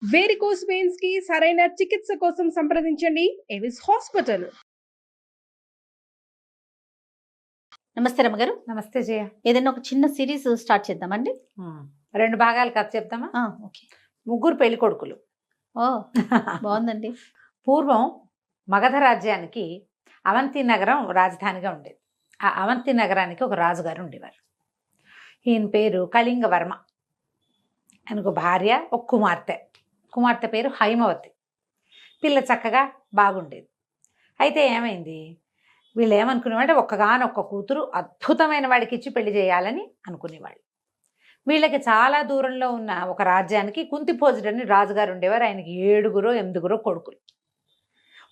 Varicose veins కి సరైన చికిత్స కోసం సంప్రదించండి ఎవిస్ హాస్పిటల్. నమస్తే రమ్మగారు. నమస్తే జయ. ఏదైనా ఒక చిన్న సిరీస్ స్టార్ట్ చేద్దామండి. 2 భాగాలు కథ చెప్తామా? ఓకే. ముగ్గురు పెళ్లి కొడుకులు. ఓ బాగుందండి. పూర్వం మగధ రాజ్యానికి అవంతి నగరం రాజధానిగా ఉండేది. ఆ అవంతి నగరానికి ఒక రాజుగారు ఉండేవారు. ఈయన పేరు కళింగవర్మ. ఆయనకు భార్య, ఒక కుమార్తె పేరు హైమవతి. పిల్ల చక్కగా బాగుండేది. అయితే ఏమైంది, వీళ్ళు ఏమనుకునేవాళ్ళంటే ఒక్కగానొక్క కూతురు అద్భుతమైన వాడికి ఇచ్చి పెళ్లి చేయాలని అనుకునేవాళ్ళు. వీళ్ళకి చాలా దూరంలో ఉన్న ఒక రాజ్యానికి కుంతిభోజుడని రాజుగారు ఉండేవారు. ఆయనకి 7-8 కొడుకులు.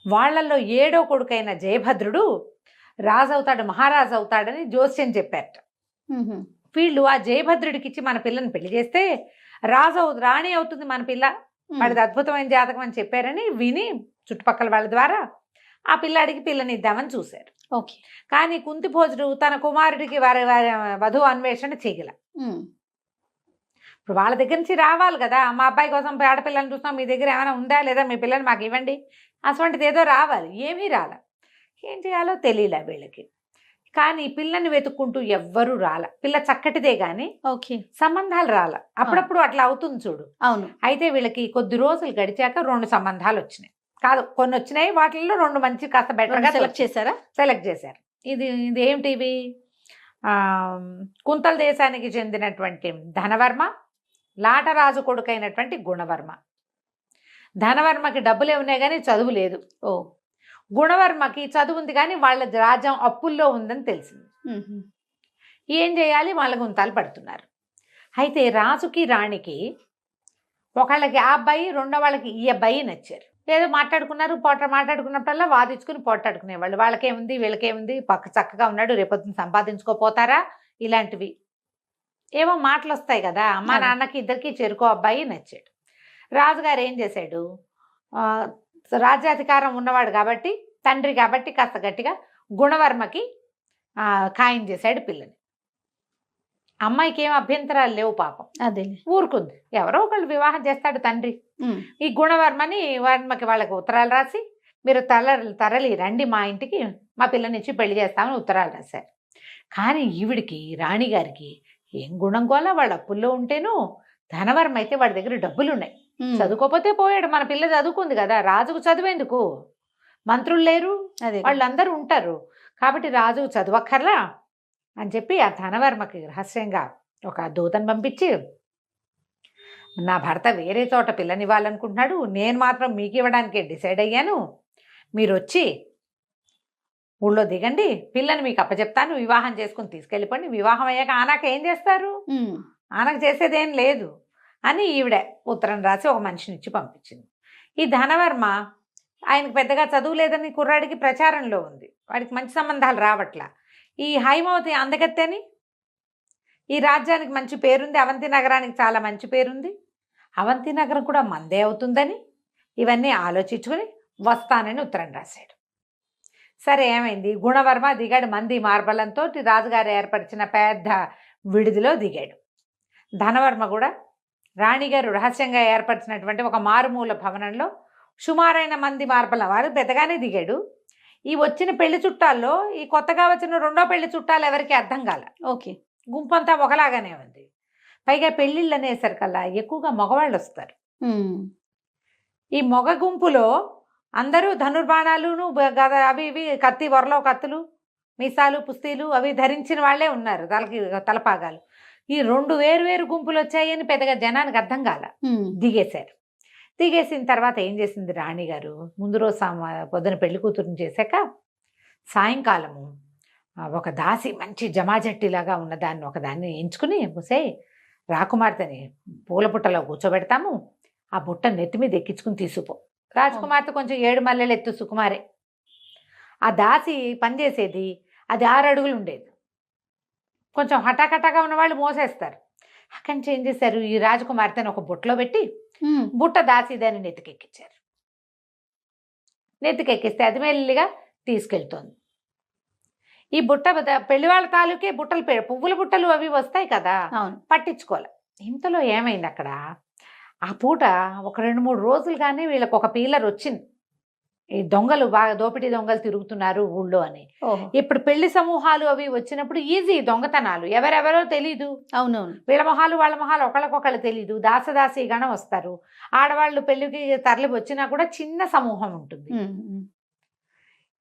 వాళ్ళల్లో 7వ కొడుకైన జయభద్రుడు రాజు అవుతాడు, మహారాజు అవుతాడని జోస్యం చెప్పారట. వీళ్ళు ఆ జయభద్రుడికి ఇచ్చి మన పిల్లని పెళ్లి చేస్తే రాణి అవుతుంది మన పిల్ల, వాడిది అద్భుతమైన జాతకం అని చెప్పారని విని చుట్టుపక్కల వాళ్ళ ద్వారా ఆ పిల్లాడికి పిల్లనిద్దామని చూశారు. ఓకే. కానీ కుంతిభోజుడు తన కుమారుడికి వారి వధువు అన్వేషణ చేయగల. ఇప్పుడు వాళ్ళ దగ్గర నుంచి రావాలి కదా, మా అబ్బాయి కోసం ఆడపిల్లని చూస్తాం, మీ దగ్గర ఏమైనా ఉందా లేదా, మీ పిల్లని మాకు ఇవ్వండి, అటువంటిది ఏదో రావాలి. ఏమీ రాల. ఏం చేయాలో తెలియలే వీళ్ళకి. కానీ పిల్లని వెతుక్కుంటూ ఎవ్వరూ రాల. పిల్ల చక్కటిదే కానీ ఓకే సంబంధాలు రాల. అప్పుడప్పుడు అట్లా అవుతుంది చూడు. అవును. అయితే వీళ్ళకి కొద్ది రోజులు గడిచాక 2 సంబంధాలు వచ్చినాయి. కాదు, కొన్ని వచ్చినాయి. వాటిల్లో 2 మంచి కాస్త బెటర్గా సెలెక్ట్ చేశారు. ఇది ఏంటివి? కుంతల దేశానికి చెందినటువంటి ధనవర్మ, లాటరాజు కొడుకైనటువంటి గుణవర్మ. ధనవర్మకి డబ్బులే ఉన్నాయి కానీ చదువు లేదు. గుణవర్మకి చదువు ఉంది కానీ వాళ్ళ రాజ్యం అప్పుల్లో ఉందని తెలిసింది. ఏం చేయాలి, వాళ్ళ గుంతాలు పడుతున్నారు. అయితే రాజుకి రాణికి ఒకళ్ళకి ఆ అబ్బాయి, రెండో వాళ్ళకి ఈ అబ్బాయి నచ్చారు. ఏదో మాట్లాడుకున్నారు. మాట్లాడుకున్నప్పుడల్లా వాదించుకుని పోట్లాడుకునేవాళ్ళు. వాళ్ళకేముంది వీళ్ళకేముంది, పక్క చక్కగా ఉన్నాడు, రేపొద్దున సంపాదించుకోపోతారా, ఇలాంటివి ఏమో మాటలు వస్తాయి కదా. అమ్మ నాన్నకి ఇద్దరికి చెరుకో అబ్బాయి నచ్చాడు. రాజుగారు ఏం చేశాడు, రాజ్యాధికారం ఉన్నవాడు కాబట్టి, తండ్రి కాబట్టి కాస్త గట్టిగా గుణవర్మకి ఖాయం చేశాడు పిల్లని. అమ్మాయికి ఏం అభ్యంతరాలు లేవు పాపం, అదే ఊరుకుంది. ఎవరో ఒకళ్ళు వివాహం చేస్తాడు తండ్రి. ఈ వర్మకి వాళ్ళకి ఉత్తరాలు రాసి, మీరు తరలి రండి మా ఇంటికి, మా పిల్లనిచ్చి పెళ్లి చేస్తామని ఉత్తరాలు రాశారు. కానీ ఈవిడికి, రాణిగారికి ఏం గుణం కోలా, వాళ్ళ అప్పుల్లో ఉంటేను, ధనవర్మ అయితే వాడి దగ్గర డబ్బులు ఉన్నాయి, చదువుకోపోతే పోయాడు. మన పిల్ల చదువుకుంది కదా, రాజుకు చదువేందుకు, మంత్రులు లేరు, వాళ్ళందరూ ఉంటారు కాబట్టి రాజుకు చదువక్కర్లా అని చెప్పి ఆ ధనవర్మకి రహస్యంగా ఒక దూతను పంపించి, నా భర్త వేరే చోట పిల్లనివ్వాలనుకుంటున్నాడు, నేను మాత్రం మీకు ఇవ్వడానికే డిసైడ్ అయ్యాను, మీరు వచ్చి ఊళ్ళో దిగండి, పిల్లని మీకు అప్పచెప్తాను, వివాహం చేసుకుని తీసుకెళ్ళిపోండి. వివాహం అయ్యాక ఆనాక ఏం చేస్తారు, ఆనకు చేసేదేం లేదు అని ఈవిడ ఉత్తరం రాసి ఒక మనిషినిచ్చి పంపించింది. ఈ ధనవర్మ ఆయనకు పెద్దగా చదువు లేదని కుర్రాడికి ప్రచారంలో ఉంది, వాడికి మంచి సంబంధాలు రావట్లా. ఈ హైమవతి అందగత్తెని, ఈ రాజ్యానికి మంచి పేరుంది, అవంతి నగరానికి చాలా మంచి పేరుంది, అవంతి నగరం కూడా మందే అవుతుందని ఇవన్నీ ఆలోచించుకుని వస్తానని ఉత్తరం రాశాడు. సరే, ఏమైంది, గుణవర్మ దిగాడు. మంది మార్బలంతో రాజుగారు ఏర్పరిచిన పెద్ద విడిదిలో దిగాడు. ధనవర్మ కూడా రాణిగారు రహస్యంగా ఏర్పరిచినటువంటి ఒక మారుమూల భవనంలో సుమారైన మంది మార్బలం వారు పెద్దగానే దిగాడు. ఈ వచ్చిన పెళ్లి చుట్టాల్లో ఈ కొత్తగా వచ్చిన 2వ పెళ్లి చుట్టాలు ఎవరికి అర్థం కాల. ఓకే, గుంపంతా ఒకలాగానే ఉంది. పైగా పెళ్ళిళ్ళు అనేసరికల్లా ఎక్కువగా మగవాళ్ళు వస్తారు. ఈ మగ గుంపులో అందరూ ధనుర్బాణాలును అవి ఇవి కత్తి, వరలో కత్తులు, మీసాలు, పుస్తీలు అవి ధరించిన వాళ్ళే ఉన్నారు, తలపాగాలు. ఈ 2 వేరు గుంపులు వచ్చాయని పెద్దగా జనానికి అర్థం కాల. దిగేశారు. దిగేసిన తర్వాత ఏం చేసింది రాణిగారు, ముందు రోజు పొద్దున పెళ్లి కూతురుని చేశాక సాయంకాలము ఒక దాసి మంచి జమాజట్టిలాగా ఉన్నదాన్ని ఒకదాన్ని ఎంచుకుని, ముసే రాకుమార్తెని పూల పుట్టలో కూర్చోబెడతాము, ఆ బుట్ట నెత్తి మీద ఎక్కించుకుని తీసుకుపో. రాజకుమార్తె కొంచెం 7 మల్లెలు ఎత్తు సుకుమారే. ఆ దాసి పనిచేసేది అది 6 అడుగులు ఉండేది. కొంచెం హఠాకటాగా ఉన్నవాళ్ళు మోసేస్తారు. అక్కడి నుంచి ఏం చేశారు, ఈ రాజకుమార్తెను ఒక బుట్టలో పెట్టి బుట్ట దాసి దాన్ని నెత్తికెక్కించారు. నెత్తికెక్కిస్తే అది మెల్లిగా తీసుకెళ్తోంది. ఈ బుట్ట పెళ్లివాళ్ళ తాలూకే బుట్టలు, పువ్వుల బుట్టలు అవి వస్తాయి కదా, పట్టించుకోవాలి. ఇంతలో ఏమైంది, అక్కడ ఆ పూట ఒక 2-3 రోజులుగానే వీళ్ళకి ఒక పీలర్ వచ్చింది. ఈ దొంగలు బాగా దోపిడీ దొంగలు తిరుగుతున్నారు ఊళ్ళో అని. ఓహో! ఇప్పుడు పెళ్లి సమూహాలు అవి వచ్చినప్పుడు ఈజీ దొంగతనాలు. ఎవరెవరో తెలీదు. అవునవును. వీళ్ళ మొహాలు వాళ్ళ మొహాలు ఒకళ్ళకొకళ్ళు తెలీదు. దాసదాసి గణం వస్తారు. ఆడవాళ్ళు పెళ్లికి తరలి వచ్చినా కూడా చిన్న సమూహం ఉంటుంది.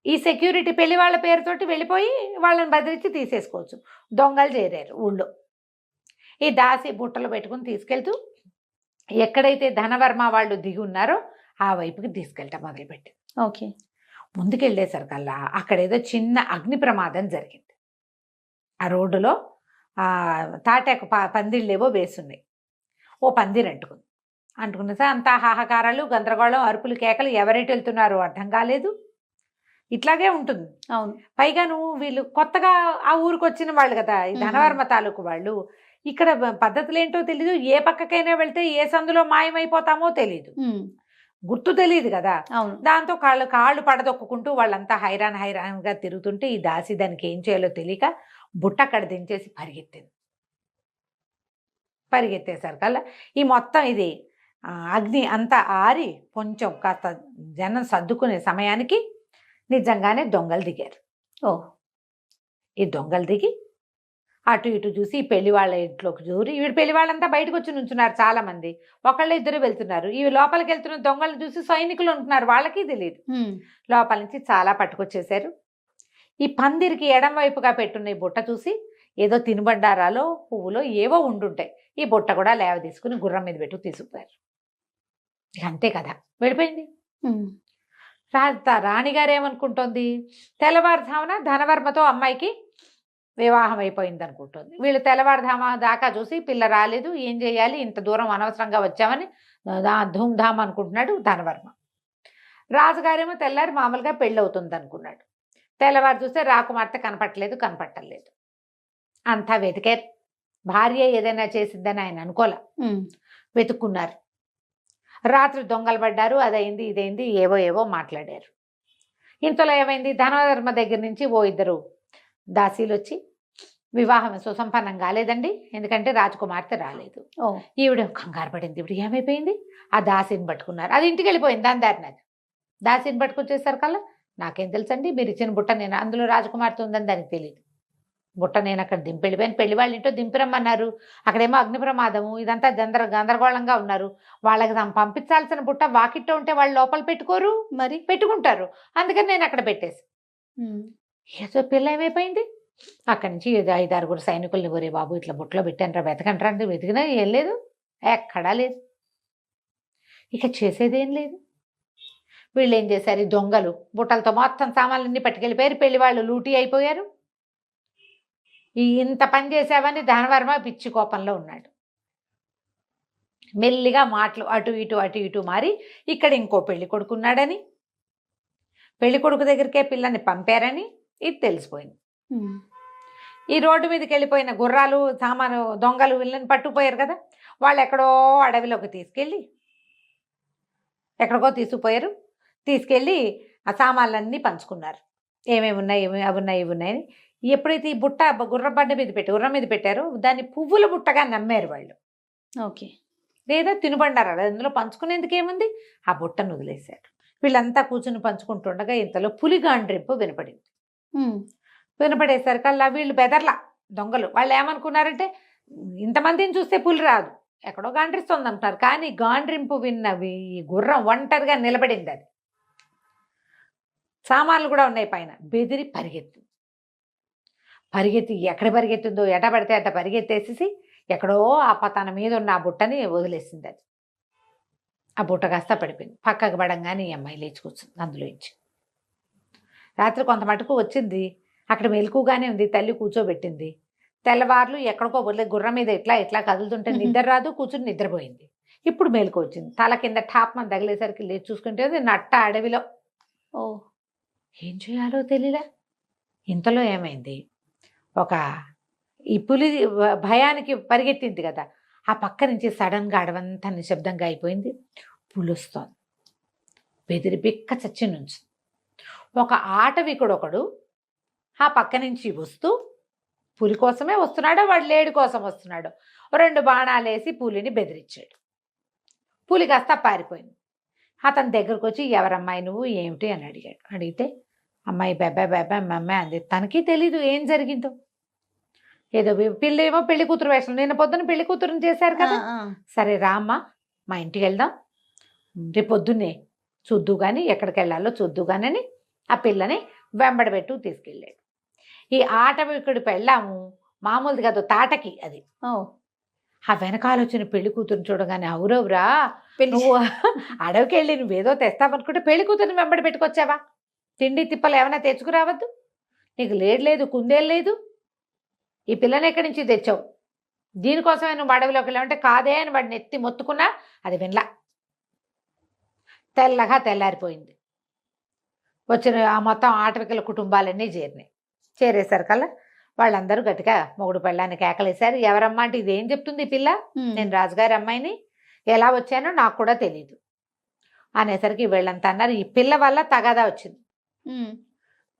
ఈ సెక్యూరిటీ పెళ్లి వాళ్ళ పేరుతోటి వెళ్ళిపోయి వాళ్ళని బెదిరించి తీసేసుకోవచ్చు. దొంగలు చేరారు ఊళ్ళో. ఈ దాసి బుట్టలు పెట్టుకుని తీసుకెళ్తూ ఎక్కడైతే ధనవర్మ వాళ్ళు దిగి ఉన్నారో ఆ వైపుకి తీసుకెళ్ళటం మొదలుపెట్టి ఓకే. ముందుకెళ్ళేసరికల్లా అక్కడేదో చిన్న అగ్ని ప్రమాదం జరిగింది. ఆ రోడ్డులో తాటాకు పందిళ్ళేవో వేసున్నాయి. ఓ పందిరి అంటుకున్న సార్ అంతా హాహాకారాలు, గందరగోళం, అరుపులు, కేకలు. ఎవరెటు వెళ్తున్నారో అర్థం కాలేదు. ఇట్లాగే ఉంటుంది. అవును. పైగాను వీళ్ళు కొత్తగా ఆ ఊరికి వచ్చిన వాళ్ళు కదా, ఈ ధనవర్మ తాలూకు వాళ్ళు. ఇక్కడ పద్ధతులు ఏంటో తెలీదు. ఏ పక్కకైనా వెళ్తే ఏ సందులో మాయమైపోతామో తెలీదు, గుర్తు తెలియదు కదా. అవును. దాంతో కాళ్ళు పడదొక్కుంటూ వాళ్ళంతా హైరాన్గా తిరుగుతుంటే ఈ దాసి దానికి ఏం చేయాలో తెలియక బుట్ట అక్కడ దించేసి పరిగెత్తేసరికల్లా ఈ మొత్తం ఇది అగ్ని అంతా ఆరి కొంచెం కాస్త జనం సర్దుకునే సమయానికి నిజంగానే దొంగలు దిగారు. ఓ. ఈ దొంగలు దిగి అటు ఇటు చూసి ఈ పెళ్లి వాళ్ళ ఇంట్లోకి దూరి, వీడు పెళ్లి వాళ్ళంతా బయటకు వచ్చి నుంచున్నారు. చాలా మంది ఒకళ్ళు ఇద్దరు వెళ్తున్నారు. ఈ లోపలికి వెళ్తున్న దొంగలు చూసి సైనికులు ఉంటున్నారు, వాళ్ళకి తెలియదు. లోపల నుంచి చాలా పట్టుకొచ్చేసారు. ఈ పందిరికి ఎడం వైపుగా పెట్టున్న ఈ బుట్ట చూసి ఏదో తినుబండారాలో పువ్వులో ఏవో ఉండుంటాయి. ఈ బుట్ట కూడా లేవ తీసుకుని గుర్రం మీద పెట్టు తీసుకుపోయారు. ఇక అంతే కదా, వెళ్ళిపోయింది. రాణిగారు ఏమనుకుంటోంది, తెల్లవారుజామున ధనవర్మతో అమ్మాయికి వివాహం అయిపోయింది అనుకుంటుంది. వీళ్ళు తెల్లవారుధామ దాకా చూసి పిల్ల రాలేదు, ఏం చేయాలి, ఇంత దూరం అనవసరంగా వచ్చామని ధూమ్ధామ్ అనుకుంటున్నాడు ధనవర్మ. రాజుగారేమో తెల్లారి మామూలుగా పెళ్ళి అవుతుంది అనుకున్నాడు. తెల్లవారు చూస్తే రాకుమార్తె కనపట్టలేదు. అంతా వెతికారు. భార్య ఏదైనా చేసిందని ఆయన అనుకోలే. వెతుక్కున్నారు. రాత్రి దొంగలు పడ్డారు. అదైంది ఇదైంది ఏవో మాట్లాడారు. ఇంతలో ఏమైంది, ధనవర్మ దగ్గర నుంచి ఓ ఇద్దరు దాసీలు వచ్చి వివాహం సుసంపన్నం కాలేదండి, ఎందుకంటే రాజకుమార్తె రాలేదు. ఈవిడ కంగారు పడింది. ఇప్పుడు ఏమైపోయింది, ఆ దాసిని పట్టుకున్నారు. అది ఇంటికి వెళ్ళిపోయింది దాని దారిని. అది దాసిని పట్టుకొచ్చేసరికల్లా నాకేం తెలుసండి, మీరు ఇచ్చిన బుట్ట నేను అందులో రాజకుమార్తె ఉందని దానికి తెలియదు. బుట్ట నేను అక్కడ దింపెళ్ళిపోయాను. పెళ్లి వాళ్ళ ఇంట్లో దింపిరమ్మన్నారు. అక్కడేమో అగ్ని ప్రమాదము, ఇదంతా గందరగోళంగా ఉన్నారు. వాళ్ళకి పంపించాల్సిన బుట్ట వాకిట్లో ఉంటే వాళ్ళు లోపల పెట్టుకోరు, మరి పెట్టుకుంటారు. అందుకని నేను అక్కడ పెట్టేసి ఏదో పిల్ల ఏమైపోయింది. అక్కడి నుంచి 5-6 సైనికుల్ని, ఒరే బాబు ఇట్లా బుట్టలో పెట్టాను రా, వెతకంటారా అంటే వెతికినా ఏం లేదు, ఎక్కడా లేదు. ఇక చేసేదేం లేదు. వీళ్ళు ఏం చేశారు, ఈ దొంగలు బుట్టలతో మొత్తం సామాన్లన్నీ పట్టుకెళ్ళిపోయారు. పెళ్లి వాళ్ళు లూటీ అయిపోయారు. ఇంత పని చేసావని ధనవర్మ పిచ్చి కోపంలో ఉన్నాడు. మెల్లిగా మాటలు అటు ఇటు మారి ఇక్కడ ఇంకో పెళ్లి కొడుకున్నాడని, పెళ్లి కొడుకు దగ్గరికే పిల్లని పంపారని ఇది తెలిసిపోయింది. ఈ రోడ్డు మీదకి వెళ్ళిపోయిన గుర్రాలు సామాను దొంగలు వీళ్ళని పట్టుకుపోయారు కదా, వాళ్ళు ఎక్కడో అడవిలోకి తీసుకుపోయారు. తీసుకెళ్ళి ఆ సామాన్లన్నీ పంచుకున్నారు. ఏమేమి ఉన్నాయి, అవి ఉన్నాయని. ఎప్పుడైతే ఈ బుట్ట గుర్రం మీద పెట్టారో దాన్ని పువ్వుల బుట్టగా నమ్మారు వాళ్ళు. ఓకే. లేదా తినుబండారు, అందులో పంచుకునేందుకు ఏముంది, ఆ బుట్టను వదిలేశారు. వీళ్ళంతా కూర్చుని పంచుకుంటుండగా ఇంతలో పులి గాండ్రింపు వినపడింది. వినపడేసరికల్లా వీళ్ళు బెదర్లా దొంగలు. వాళ్ళు ఏమనుకున్నారంటే, ఇంతమందిని చూస్తే పులి రాదు, ఎక్కడో గాండ్రిస్తుంది అంటారు. కానీ గాండ్రింపు విన్నవి ఈ గుర్రం ఒంటరిగా నిలబడింది. అది సామాన్లు కూడా ఉన్నాయి పైన. బెదిరి పరిగెత్తి ఎక్కడ పరిగెత్తుందో, ఎట పడితే అట్ట పరిగెత్తేసేసి ఎక్కడో తన మీద ఉన్న ఆ బుట్టని వదిలేసింది. అది ఆ బుట్ట కాస్త పడిపోయింది. పక్కకు పడంగానే ఈ అమ్మాయి లేచి కూర్చుంది అందులో ఇచ్చి. రాత్రి కొంత మటుకు వచ్చింది, అక్కడ మెలకుగానే ఉంది. తల్లి కూర్చోబెట్టింది. తెల్లవార్లు ఎక్కడికో గుర్రం మీద ఇట్లా కదులుతుంటే నిద్ర రాదు, కూర్చుని నిద్రపోయింది. ఇప్పుడు మేలుకు వచ్చింది. తల కింద టాప్మని తగిలేసరికి లేచి చూసుకుంటే నట్ట అడవిలో. ఏం చేయాలో తెలియలే. ఇంతలో ఏమైంది, ఈ పులి భయానికి పరిగెత్తింది కదా, ఆ పక్క నుంచి సడన్గా అడవంతా నిశ్శబ్దంగా అయిపోయింది. పులి వస్తోంది. బెదిరి బిక్క చచ్చి నుంచి ఒక ఆటవికుడొకడు ఆ పక్క నుంచి వస్తూ, పులి కోసమే వస్తున్నాడో వాడు లేడి కోసం వస్తున్నాడో, 2 బాణాలు వేసి పులిని బెదిరించాడు. పులి కాస్త పారిపోయింది. అతని దగ్గరకు వచ్చి ఎవరమ్మాయి నువ్వు ఏమిటి అని అడిగాడు. అడిగితే అమ్మాయి బెబ్బా మమ్మే అంది. తనకి తెలీదు ఏం జరిగిందో. ఏదో పిల్ల ఏమో పెళ్లి కూతురు వేషం, నిన్న పొద్దున పెళ్లి కూతురుని చేశారు కదా. సరే రామ్మా మా ఇంటికి వెళ్దాం, రేపు పొద్దున్నే చూద్దు కానీ ఎక్కడికి వెళ్ళాలో చూద్దు కానీ అని ఆ పిల్లని వెంబడబెట్టు తీసుకెళ్ళాడు. ఈ ఆటవికుడి పెళ్ళాము మామూలుది కాదు, తాటకి అది. ఆ వెనకాల వచ్చిన పెళ్లి కూతురుని చూడగానే అవురవురా నువ్వు అడవికి వెళ్ళి నువ్వేదో తెస్తావనుకుంటే పెళ్లి కూతురుని వెంబడి పెట్టుకొచ్చావా? తిండి తిప్పలు ఏమైనా తెచ్చుకురావద్దు, నీకు లేదు కుందేలు లేదు, ఈ పిల్లని ఎక్కడి నుంచి తెచ్చావు, దీనికోసమే నువ్వు అడవిలోకి వెళ్ళావంటే కాదే అని వాడిని ఎత్తి మొత్తుకున్నా అది వినలా. తెల్లగా తెల్లారిపోయింది. వచ్చిన ఆ మొత్తం ఆటవికల కుటుంబాలన్నీ చేరేసరికల్లా వాళ్ళందరూ గట్టిగా మొగుడు పెళ్ళాన్ని కేకలేశారు. ఎవరమ్మా అంటే ఇదేం చెప్తుంది ఈ పిల్ల, నేను రాజుగారి అమ్మాయిని, ఎలా వచ్చానో నాకు కూడా తెలీదు అనేసరికి వీళ్ళంతా అన్నారు ఈ పిల్ల వల్ల తగాదా వచ్చింది,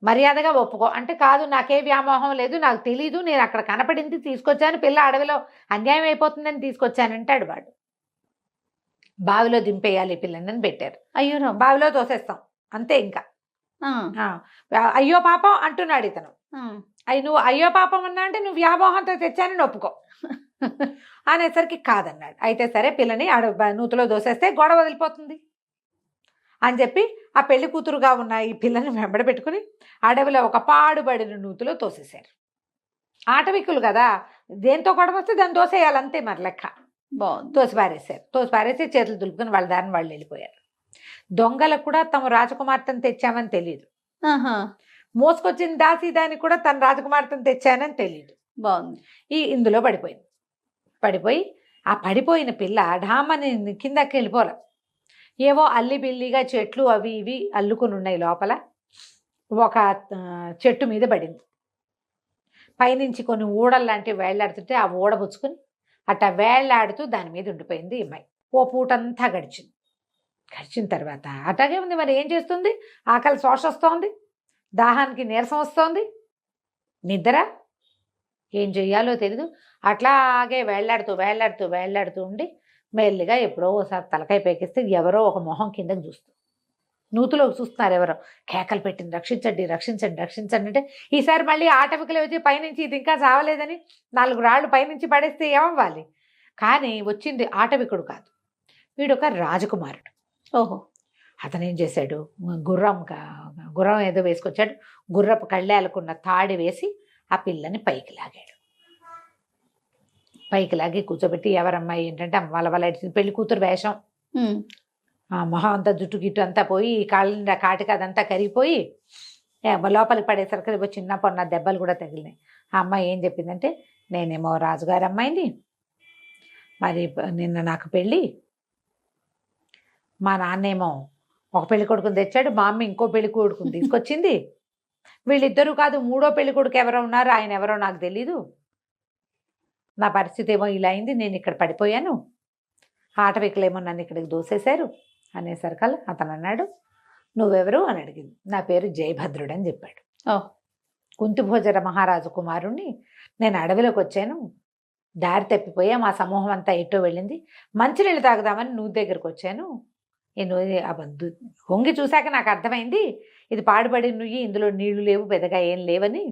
మర్యాదగా ఒప్పుకో అంటే. కాదు నాకే వ్యామోహం లేదు, నాకు తెలీదు, నేను అక్కడ కనపడింది తీసుకొచ్చాను, పిల్ల అడవిలో అన్యాయం అయిపోతుందని తీసుకొచ్చానంటాడు వాడు. బావిలో దింపేయాలి ఈ పిల్లని పెట్టారు. అయ్యో బావిలో తోసేస్తాం అంతే. ఇంకా అయ్యో పాపం అంటున్నాడు ఇతను. నువ్వు అయ్యో పాపం అన్నా అంటే నువ్వు వ్యామోహంతో తెచ్చానని ఒప్పుకో అనేసరికి కాదన్నాడు. అయితే సరే పిల్లని నూతులో దోసేస్తే గొడవ వదిలిపోతుంది అని చెప్పి ఆ పెళ్లి కూతురుగా ఉన్న ఈ పిల్లని వెంబడ పెట్టుకుని అడవిలో ఒక పాడుబడిన నూతులో తోసేశారు. ఆటవికులు కదా, దేంతో గొడవ వస్తే దాన్ని దోసేయాలంతే మరి లెక్క. తోసి పారేసి చేతులు దులుపుకొని వాళ్ళ దారిని వాళ్ళు వెళ్ళిపోయారు. దొంగలకు కూడా తమ రాజకుమార్తెను తెచ్చామని తెలియదు, మోసుకొచ్చిన దానికి కూడా తన రాజకుమార్తెను తెచ్చానని తెలియదు. బాగుంది. ఇందులో పడిపోయి ఆ పడిపోయిన పిల్ల ఢామని కిందకి వెళ్ళిపోలే. ఏవో అల్లిబిల్లిగా చెట్లు అవి ఇవి అల్లుకుని ఉన్నాయి లోపల. ఒక చెట్టు మీద పడింది. పైనుంచి కొన్ని ఊడల్లాంటివి వేళ్లాడుతుంటే ఆ ఊడ పుచ్చుకుని అట్టా వేళ్లాడుతూ దాని మీద ఉండిపోయింది ఈ అమ్మాయి. ఓ పూటంతా గడిచిన తర్వాత అట్లాగే ఉంది. మరి ఏం చేస్తుంది? ఆకలి శోష వస్తోంది, దాహానికి నీరసం వస్తోంది, నిద్ర ఏం చెయ్యాలో తెలీదు. అట్లాగే వేళ్లాడుతూ ఉండి మెల్లిగా ఎప్పుడో ఒకసారి తలకాయ పేకిస్తే ఎవరో ఒక మొహం కిందకి చూస్తుంది. నూతులోకి చూస్తున్నారు ఎవరో, కేకలు పెట్టింది రక్షించండి అంటే. ఈసారి మళ్ళీ ఆటవికలు వచ్చి పైనుంచి ఇది ఇంకా చావలేదని 4 రాళ్ళు పైనుంచి పడేస్తే ఏమవ్వాలి? కానీ వచ్చింది ఆటవికుడు కాదు, వీడొక రాజకుమారుడు. ఓహో. అతను ఏం చేశాడు, గుర్రం ఏదో వేసుకొచ్చాడు, గుర్రపు కళ్ళేలకున్న తాడి వేసి ఆ పిల్లని పైకి లాగి కూర్చోబెట్టి ఎవరమ్మాయి ఏంటంటే వలవల పెళ్లి కూతురు వేషం, ఆ మొహం అంతా జుట్టు గిట్టు అంతా పోయి కాళ్ళ కాటికి అదంతా కరిగిపోయి లోపలికి పడేసరికి చిన్న పొన్న దెబ్బలు కూడా తగిలినాయి. ఆ అమ్మాయి ఏం చెప్పిందంటే, నేనేమో రాజుగారి అమ్మాయిని, మరి నిన్న నాకు పెళ్ళి, మా నాన్నేమో ఒక పెళ్లి కొడుకుని తెచ్చాడు, మా అమ్మ ఇంకో పెళ్లి కొడుకుని తీసుకొచ్చింది, వీళ్ళిద్దరూ కాదు 3వ పెళ్లి కొడుకు ఎవరో ఉన్నారు, ఆయన ఎవరో నాకు తెలీదు, నా పరిస్థితి ఏమో ఇలా అయింది, నేను ఇక్కడ పడిపోయాను, ఆటవికులేమో నన్ను ఇక్కడికి దోసేశారు అనేసరికల్లా అతను అన్నాడు, నువ్వెవరు అని అడిగింది. నా పేరు జయభద్రుడు అని చెప్పాడు. కుంతిభోజర మహారాజు కుమారుణ్ణి, నేను అడవిలోకి వచ్చాను, దారి తప్పిపోయా, మా సమూహం అంతా ఎటో వెళ్ళింది, మంచినీళ్ళు తాగుదామని నువ్వు దగ్గరకు వచ్చాను, వంగి చూశాక నాకు అర్థమైంది ఇది పాడుబడి నుయ్యి, ఇందులో నీళ్లు లేవు, పెద్దగా ఏం లేవని.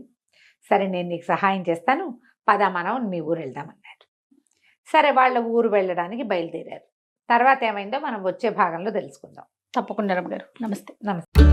సరే నేను నీకు సహాయం చేస్తాను, పద మనం మీ ఊరు వెళ్దామన్నాడు. సరే వాళ్ళ ఊరు వెళ్ళడానికి బయలుదేరారు. తర్వాత ఏమైందో మనం వచ్చే భాగంలో తెలుసుకుందాం. తప్పకుండా రమ్మ గారు. నమస్తే. నమస్తే.